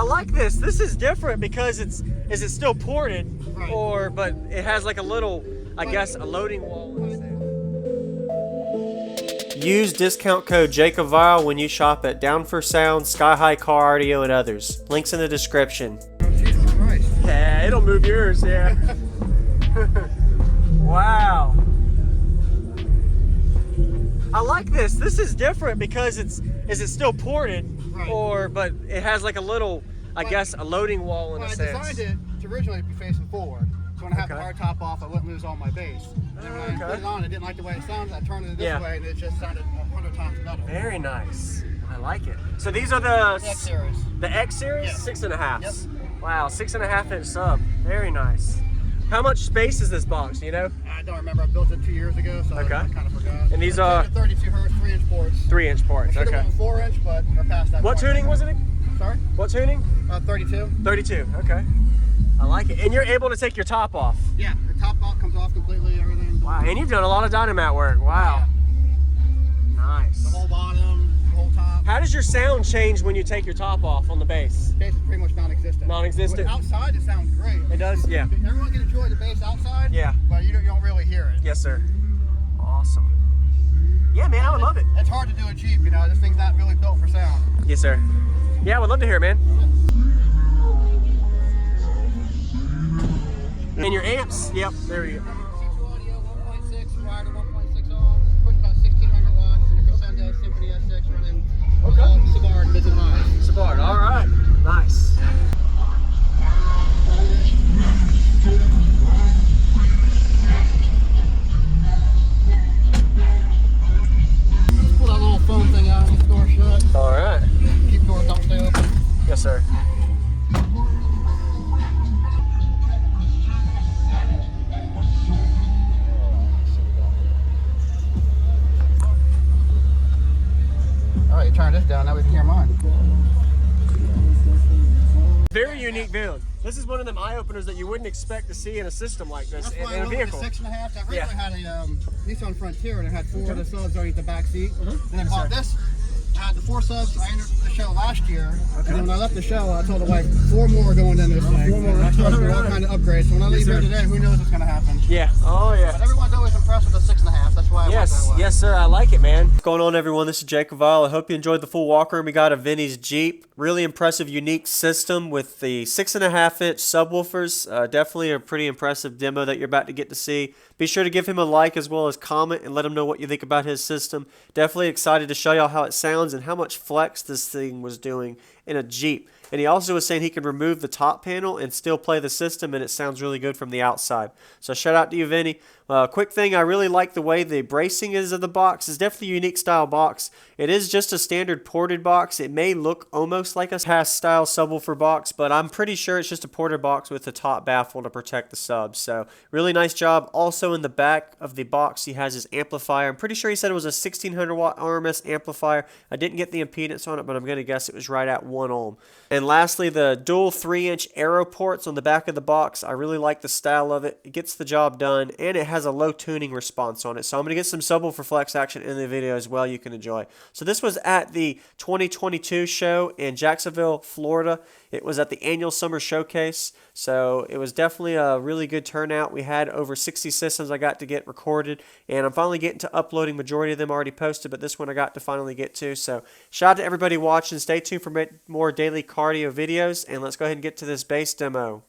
I like this. This is different because is it still ported, Right. but it has like a little, I guess, a loading wall. Use discount code JACOBVILE when you shop at Down for Sound, Sky High Car Audio, and others. Links in the description. Jesus Christ. Yeah, it'll move yours, yeah. Wow. I like this. This is different because is it still ported, but it has like a little, I guess, a loading wall in a sense. I designed it to originally be facing forward, so when I have the hard top off, I wouldn't lose all my bass. And then when I put it on, I didn't like the way it sounded. I turned it this way, and it just sounded 100 times better. Very nice. I like it. So these are the X series. The X series, Yep. 6.5. Yep. Wow, 6.5 inch sub. Very nice. How much space is this box? Do you know? I don't remember. I built it 2 years ago, so I kind of forgot. And these are 32 hertz, 3-inch ports. 3-inch ports. I should have went 4-inch, but we're past that. What tuning was it? Sorry? What tuning? 32. 32. Okay. I like it. And you're able to take your top off. Yeah, the top box comes off completely. Everything. Wow. And you've done a lot of dynamat work. Wow. Yeah. Nice. The whole bottom, the whole top. How does your sound change when you take your top off on the bass? Bass is pretty much non-existent. Non-existent? Outside, it sounds great. It does? Yeah. Everyone can enjoy the bass outside. Yeah. But you don't really hear it. Yes, sir. Awesome. Yeah, man, I would love it. It's hard to do it cheap, you know. This thing's not really built for sound. Yes, sir. Yeah, I would love to hear it, man. And your amps? Yep, there you go. C2 audio 1.6, rider 1.6 ohms, push about 1600 watts, and a Crescendo Symphony S6 running Savard mids and highs. Savard, all right. Nice. Let's pull that little foam thing out, keep the door shut. All right. Keep the doors don't stay open. Yes, sir. All right, turn this down, now we can hear mine. Very unique build. This is one of them eye openers that you wouldn't expect to see in a system like this That's why in I a went vehicle. with the 6.5. I originally had a Nissan Frontier and it had 4 of the subs underneath the back seat. Then I bought this. I had the 4 subs. I entered the show last year. And then when I left the show, I told the wife 4 more are going in this thing. 4 more. All kind of upgrades. So when I leave here today, who knows what's going to happen? Yeah. Oh, yeah. But everyone's always impressed with the 6.5. That's why I went that way. Yes, sir. I like it, man. What's going on, everyone? This is Jacob Vile. I hope you enjoyed the full walkthrough. We got a Vinny's Jeep. Really impressive, unique system with the 6.5-inch subwoofers. Definitely a pretty impressive demo that you're about to get to see. Be sure to give him a like as well as comment and let him know what you think about his system. Definitely excited to show y'all how it sounds and how much flex this thing was doing in a Jeep. And he also was saying he can remove the top panel and still play the system, and it sounds really good from the outside. So shout out to you, Vinny. Quick thing, I really like the way the bracing is of the box. It's definitely a unique style box. It is just a standard ported box. It may look almost like a past style subwoofer box, but I'm pretty sure it's just a ported box with the top baffle to protect the subs. So really nice job. Also in the back of the box, he has his amplifier. I'm pretty sure he said it was a 1600 watt RMS amplifier. I didn't get the impedance on it, but I'm going to guess it was right at 1 ohm. And lastly, the dual 3-inch arrow ports on the back of the box. I really like the style of it. It gets the job done, and it has a low tuning response on it. So I'm going to get some subwoofer flex action in the video as well you can enjoy. So this was at the 2022 show in Jacksonville, Florida. It was at the annual summer showcase. So it was definitely a really good turnout. We had over 60 systems I got to get recorded, and I'm finally getting to uploading. Majority of them already posted, but this one I got to finally get to. So shout out to everybody watching. Stay tuned for more daily cardio videos, and let's go ahead and get to this bass demo.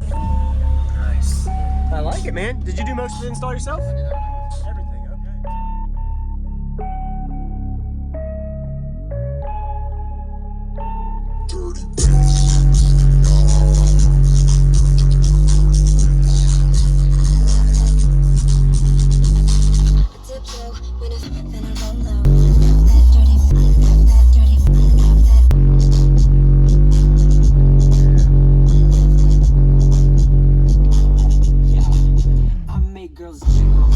Nice. I like it, man. Did you do most of the install yourself? I did everything. Everything, okay. I make girls jiggle.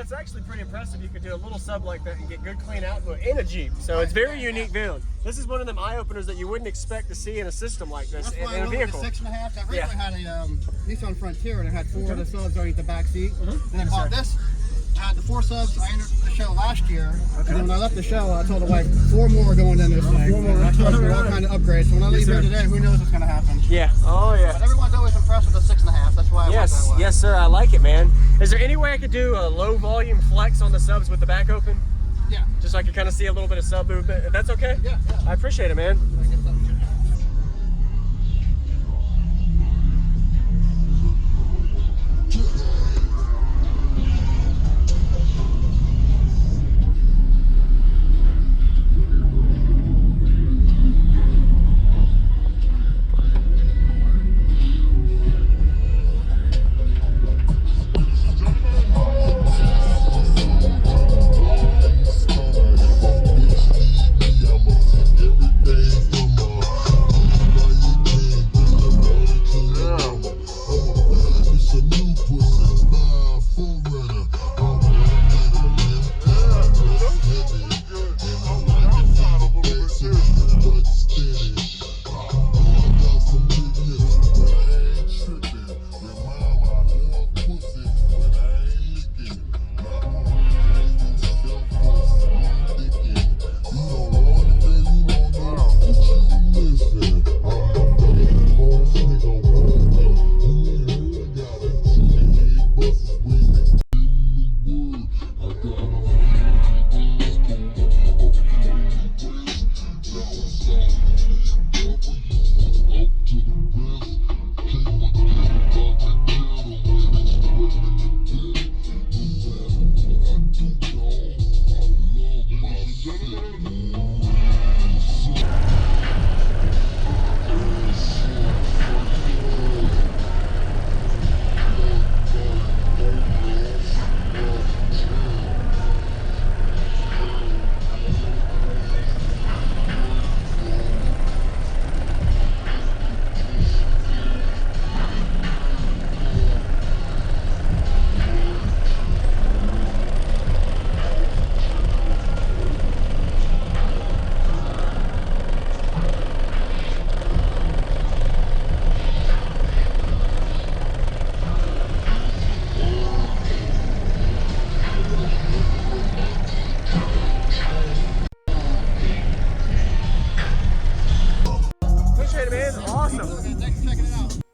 that's actually pretty impressive. You could do a little sub like that and get good clean output in a Jeep. So it's very unique build. This is one of them eye openers that you wouldn't expect to see in a system like this That's why in I a went vehicle. with the 6.5. I originally had a Nissan Frontier and it had 4 of the subs already at the back seat. Then I bought this. I had the 4 subs. I entered the show last year. And then when I left the show, I told the wife 4 more are going in this thing. 4 more. That's why we're all kind of upgrades. So when I leave here today, who knows what's going to happen? Yeah. Oh yeah. But everyone's always impressed with the 6.5. That's why I went that way. Yes, sir. I like it, man. Is there any way I could do a low volume flex on the subs with the back open? Yeah. Just so I could kind of see a little bit of sub movement. If that's okay? Yeah. I appreciate it, man.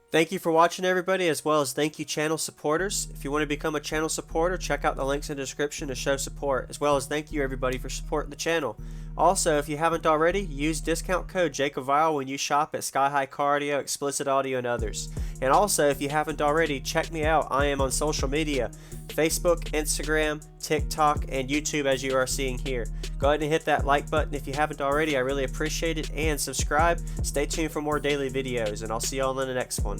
Thank you for watching, everybody, as well as thank you channel supporters. If you want to become a channel supporter, check out the links in the description to show support, as well as thank you everybody for supporting the channel. Also, if you haven't already, use discount code JakeOfVile when you shop at Sky High Cardio, Explicit Audio, and others. And also, if you haven't already, check me out. I am on social media, Facebook, Instagram, TikTok, and YouTube, as you are seeing here. Go ahead and hit that like button if you haven't already. I really appreciate it. And subscribe. Stay tuned for more daily videos, and I'll see you all in the next one.